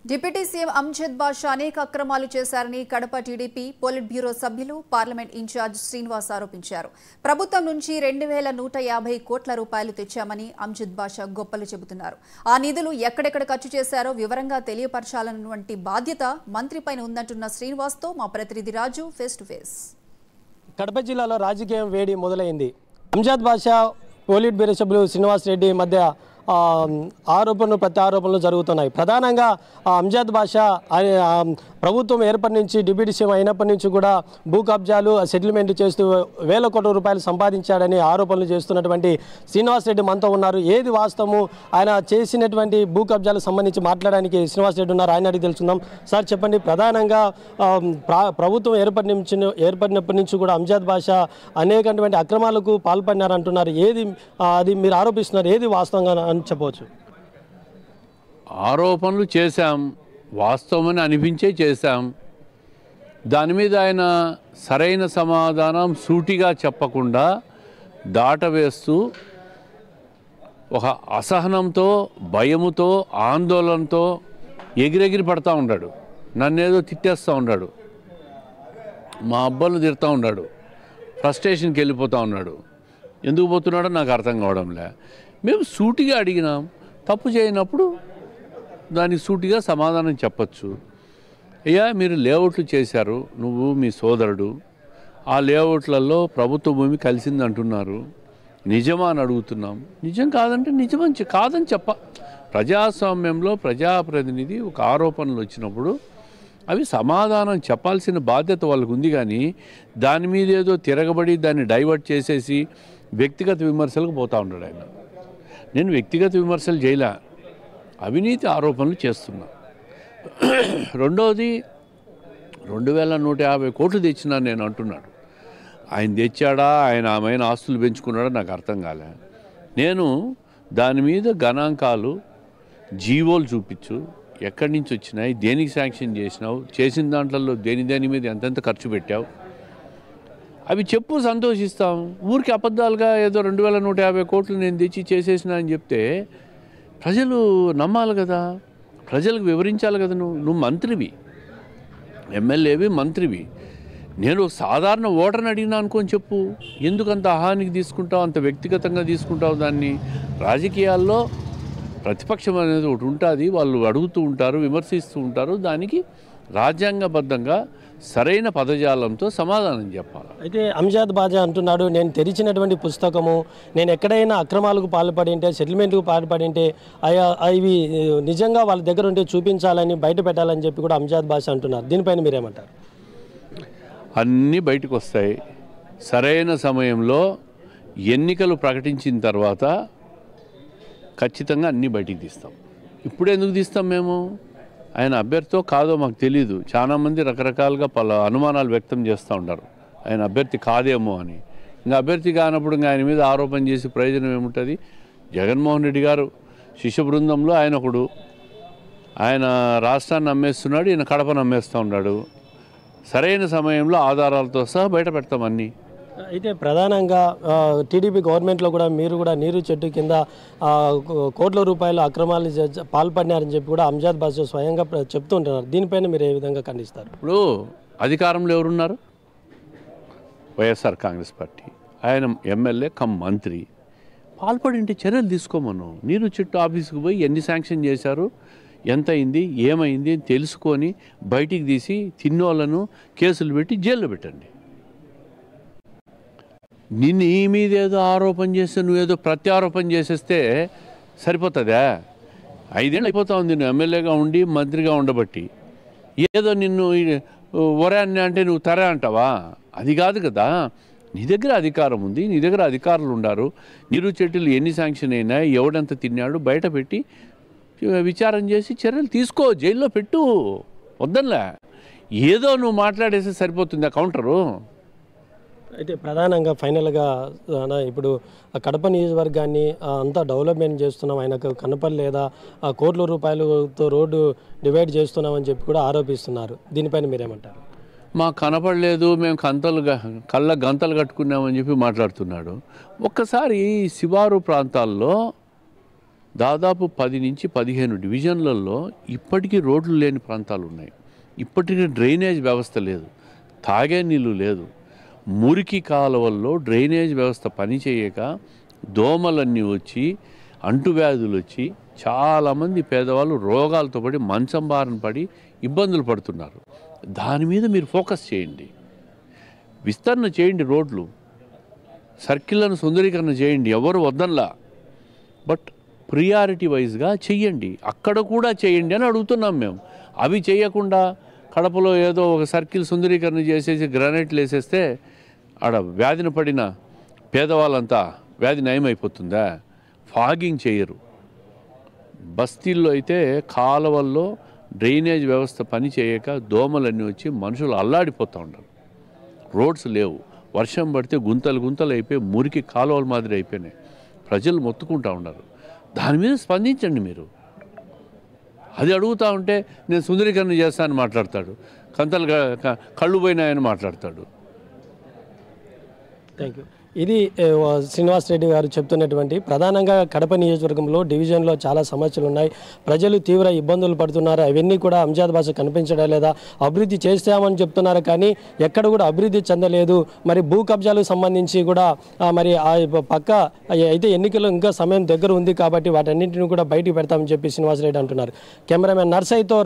Deputy CM Amjad బాషా అనేక అక్రమాలు చేశారని కడప టీడీపీ పోలిట్ బ్యూరో సభ్యులు పార్లమెంట్ ఇన్ఛార్జ్ శ్రీనివాస్ ఆరోపించారు. ప్రభుత్వం నుంచి 2150 కోట్ల రూపాయలు తెచ్చామని అంజద్ బాషా గొప్పలు చెబుతున్నారు. ఆ నిధులు ఎక్కడెక్కడ ఖర్చు చేశారో వివరంగా తెలియపరచాలన్నటువంటి బాధ్యత మంత్రిపైన ఉందంటున్న శ్రీనివాస్తో మా ప్రతినిధి రాజు ఫేస్ టు ఫేస్. కడప జిల్లాలో రాజకీయం వేడి మొదలైంది. అంజద్ బాషా పోలిట్ బ్యూరో సభ్యులు శ్రీనివాస్ రెడ్డి మధ్య ఆరోపణలు ప్రత్యారోపణలు జరుగుతున్నాయి. ప్రధానంగా అంజద్ బాషా ప్రభుత్వం ఏర్పడి నుంచి డిప్యూటీ సీఎం అయినప్పటి నుంచి కూడా భూ కబ్జాలు సెటిల్మెంట్ చేస్తూ వేల కోట్ల రూపాయలు సంపాదించాడని ఆరోపణలు చేస్తున్నటువంటి శ్రీనివాస్ రెడ్డి మనతో ఉన్నారు. ఏది వాస్తవము, ఆయన చేసినటువంటి భూ కబ్జాలకు సంబంధించి మాట్లాడడానికి శ్రీనివాస్ రెడ్డి ఉన్నారు. ఆయన అడిగి తెలుసుకుందాం. సార్ చెప్పండి, ప్రధానంగా ప్రభుత్వం ఏర్పడినప్పటి నుంచి కూడా అంజద్ బాషా అనేకటువంటి అక్రమాలకు పాల్పడినారంటున్నారు. ఏది అది మీరు ఆరోపిస్తున్నారు, ఏది వాస్తవంగా అని చెప్పవచ్చు? ఆరోపణలు చేశాం, వాస్తవమని అనిపించే చేశాం. దాని మీద ఆయన సరైన సమాధానం సూటిగా చెప్పకుండా దాటవేస్తూ ఒక అసహనంతో, భయముతో, ఆందోళనతో ఎగిరెగిరి పడతా ఉన్నాడు. నన్నేదో తిట్టేస్తూ ఉన్నాడు, మా అబ్బాయిని తిడతా ఉన్నాడు, ఫ్రస్ట్రేషన్కి వెళ్ళిపోతూ ఉన్నాడు. ఎందుకు పోతున్నాడో నాకు అర్థం కావడంలే. మేము సూటిగా అడిగినాం, తప్పు చేయనప్పుడు దానికి సూటిగా సమాధానం చెప్పచ్చు. అయ్యా, మీరు లేఅవుట్లు చేశారు, నువ్వు మీ సోదరుడు, ఆ లేఅవుట్లలో ప్రభుత్వ భూమి కలిసింది అంటున్నారు, నిజమా అని అడుగుతున్నాం. నిజం కాదంటే నిజమని కాదని ప్రజాస్వామ్యంలో ప్రజాప్రతినిధి ఒక ఆరోపణలు వచ్చినప్పుడు అవి సమాధానం చెప్పాల్సిన బాధ్యత వాళ్ళకు ఉంది. కానీ దాని మీద ఏదో తిరగబడి దాన్ని డైవర్ట్ చేసేసి వ్యక్తిగత విమర్శలకు పోతూ ఉన్నాడు ఆయన. నేను వ్యక్తిగత విమర్శలు చేయలే, అవినీతి ఆరోపణలు చేస్తున్నా. రెండవది, 2150 కోట్లు తెచ్చినా నేను అంటున్నాడు. ఆయన తెచ్చాడా, ఆమె ఆస్తులు పెంచుకున్నాడా నాకు అర్థం కాలే. నేను దాని మీద గణాంకాలు, జీవోలు చూపించు, ఎక్కడి నుంచి వచ్చినాయి, దేనికి శాంక్షన్ చేసినావు, చేసిన దాంట్లో దేని మీద ఎంతెంత ఖర్చు పెట్టావు, అవి చెప్పు, సంతోషిస్తాం. ఊరికి అబద్ధాలుగా ఏదో 2150 కోట్లు నేను తెచ్చి చేసేసిన అని చెప్తే ప్రజలు నమ్మాలి కదా, ప్రజలకు వివరించాలి కదా. నువ్వు మంత్రివి, ఎమ్మెల్యేవి, మంత్రివి. నేను సాధారణ ఓటర్ని అడిగినా అనుకొని చెప్పు. ఎందుకంత అహానికి తీసుకుంటావు, అంత వ్యక్తిగతంగా తీసుకుంటావు దాన్ని? రాజకీయాల్లో ప్రతిపక్షం అనేది ఒకటి ఉంటుంది, వాళ్ళు అడుగుతూ ఉంటారు, విమర్శిస్తూ ఉంటారు. దానికి రాజ్యాంగబద్ధంగా సరైన పదజాలంతో సమాధానం చెప్పాలి. అయితే అంజద్ బాషా అంటున్నాడు, నేను తెరిచినటువంటి పుస్తకము, నేను ఎక్కడైనా అక్రమాలకు పాల్పడి ఉంటే, సెటిల్మెంట్కు పాల్పడి ఉంటే అవి నిజంగా వాళ్ళ దగ్గర ఉంటే చూపించాలని, బయట పెట్టాలని చెప్పి కూడా అంజద్ బాషా అంటున్నారు. దీనిపైన మీరేమంటారు? అన్నీ బయటకు వస్తాయి. సరైన సమయంలో ఎన్నికలు ప్రకటించిన తర్వాత ఖచ్చితంగా అన్నీ బయటికి తీస్తాం. ఇప్పుడు ఎందుకు తీస్తాం మేము? ఆయన అభ్యర్థితో కాదో మాకు తెలీదు. చాలామంది రకరకాలుగా అనుమానాలు వ్యక్తం చేస్తూ ఉంటారు, ఆయన అభ్యర్థి కాదేమో అని. ఇంకా అభ్యర్థి కానప్పుడు ఆయన మీద ఆరోపణ చేసి ప్రయోజనం ఏముంటుంది? జగన్మోహన్ రెడ్డి గారు శిష్య బృందంలో ఆయన ఒకడు. ఆయన రాష్ట్రాన్ని అమ్మేస్తున్నాడు, ఈయన కడపను అమ్మేస్తూ ఉన్నాడు. సరైన సమయంలో ఆధారాలతో సహా బయట పెడతాం అన్నీ. అయితే ప్రధానంగా టీడీపీ గవర్నమెంట్లో కూడా మీరు కూడా నీరు చెట్టు కింద కోట్ల రూపాయల అక్రమాలు పాల్పడినారని చెప్పి కూడా అంజద్ బాషా స్వయంగా చెప్తుంటున్నారు. దీనిపైన మీరు ఏ విధంగా ఖండిస్తారు? ఇప్పుడు అధికారంలో ఎవరున్నారు? వైఎస్ఆర్ కాంగ్రెస్ పార్టీ. ఆయన ఎమ్మెల్యే కమ్ మంత్రి. పాల్పడింటే చర్యలు తీసుకోమను. నీరు చెట్టు ఆఫీసుకు పోయి ఎన్ని శాంక్షన్ చేశారు, ఎంత అయింది, ఏమైంది అని తెలుసుకొని బయటికి తీసి తిన్నోళ్ళను కేసులు పెట్టి జైల్లో పెట్టండి. నిన్ను ఈ మీద ఏదో ఆరోపణ చేస్తే నువ్వేదో ప్రత్యారోపణ చేసేస్తే సరిపోతుందా? 5 ఏళ్ళు అయిపోతా ఉంది నువ్వు ఎమ్మెల్యేగా ఉండి, మంత్రిగా ఉండబట్టి. ఏదో నిన్ను ఒరాన్ని అంటే నువ్వు తరే అంటావా? అది కాదు కదా. నీ దగ్గర అధికారం ఉంది, నీ దగ్గర అధికారులు ఉన్నారు. నీరు చెట్టులు ఎన్ని శాంక్షన్ అయినాయి, ఎవడెంత తిన్నాడు బయట పెట్టి విచారం చేసి చర్యలు తీసుకో, జైల్లో పెట్టు. వద్దనిలే ఏదో నువ్వు మాట్లాడేస్తే సరిపోతుంది ఆ కౌంటరు. అయితే ప్రధానంగా ఫైనల్గా ఇప్పుడు కడప నియోజకవర్గాన్ని అంతా డెవలప్మెంట్ చేస్తున్నాం, ఆయనకు కనపడలేదా, కోట్ల రూపాయలతో రోడ్డు డివైడ్ చేస్తున్నామని చెప్పి కూడా ఆరోపిస్తున్నారు. దీనిపైన మీరేమంటారు? మాకు కనపడలేదు, మేము కళ్ళ గంతలు కట్టుకున్నామని చెప్పి మాట్లాడుతున్నాడు. ఒక్కసారి శివారు ప్రాంతాల్లో దాదాపు 10 నుంచి 15 డివిజన్లలో ఇప్పటికీ రోడ్లు లేని ప్రాంతాలు ఉన్నాయి. ఇప్పటికీ డ్రైనేజ్ వ్యవస్థ లేదు, తాగే నీళ్ళు లేదు. మురికి కాలువల్లో డ్రైనేజ్ వ్యవస్థ పనిచేయక దోమలన్నీ వచ్చి అంటువ్యాధులు వచ్చి చాలామంది పేదవాళ్ళు రోగాలతో పడి మంచం బారిన పడి ఇబ్బందులు పడుతున్నారు. దాని మీద మీరు ఫోకస్ చేయండి, విస్తరణ చేయండి, రోడ్లు సర్కిళ్లను సుందరీకరణ చేయండి, ఎవరు వద్దనలా. బట్ ప్రియారిటీ వైజ్గా చెయ్యండి, అక్కడ కూడా చేయండి అని అడుగుతున్నాం మేము. అవి చేయకుండా కడపలో ఏదో ఒక సర్కిల్ సుందరీకరణ చేసేసి గ్రానైట్లు వేసేస్తే ఆడ వ్యాధిన పడిన పేదవాళ్ళంతా వ్యాధి నయమైపోతుందా? ఫాగింగ్ చేయరు. బస్తీల్లో అయితే కాలువల్లో డ్రైనేజ్ వ్యవస్థ పని చేయక దోమలన్నీ వచ్చి మనుషులు అల్లాడిపోతూ ఉంటారు. రోడ్స్ లేవు, వర్షం పడితే గుంతలు గుంతలు అయిపోయి మురికి కాలువల మాదిరి అయిపోయినాయి. ప్రజలు మొత్తుకుంటూ ఉన్నారు. దాని మీద స్పందించండి మీరు. అది అడుగుతూ ఉంటే నేను సుందరీకరణ చేస్తానని మాట్లాడతాడు, కంతలు కళ్ళు పోయినాయని మాట్లాడతాడు. Thank you. ఇది శ్రీనివాస్ రెడ్డి గారు చెప్తున్నటువంటి ప్రధానంగా కడప నియోజకవర్గంలో డివిజన్లో చాలా సమస్యలు ఉన్నాయి, ప్రజలు తీవ్ర ఇబ్బందులు పడుతున్నారు. అవన్నీ కూడా అంజాద్ భాష కనిపించడం లేదా, అభివృద్ధి చేస్తామని చెప్తున్నారు కానీ ఎక్కడ కూడా అభివృద్ధి చెందలేదు. మరి భూ కబ్జాలకు సంబంధించి కూడా మరి ఆ పక్క అయితే ఎన్నికలు ఇంకా సమయం దగ్గర ఉంది కాబట్టి వాటన్నింటిని కూడా బయటికి పెడతామని చెప్పి శ్రీనివాస్ రెడ్డి అంటున్నారు. కెమెరామెన్ నర్సయ్యతో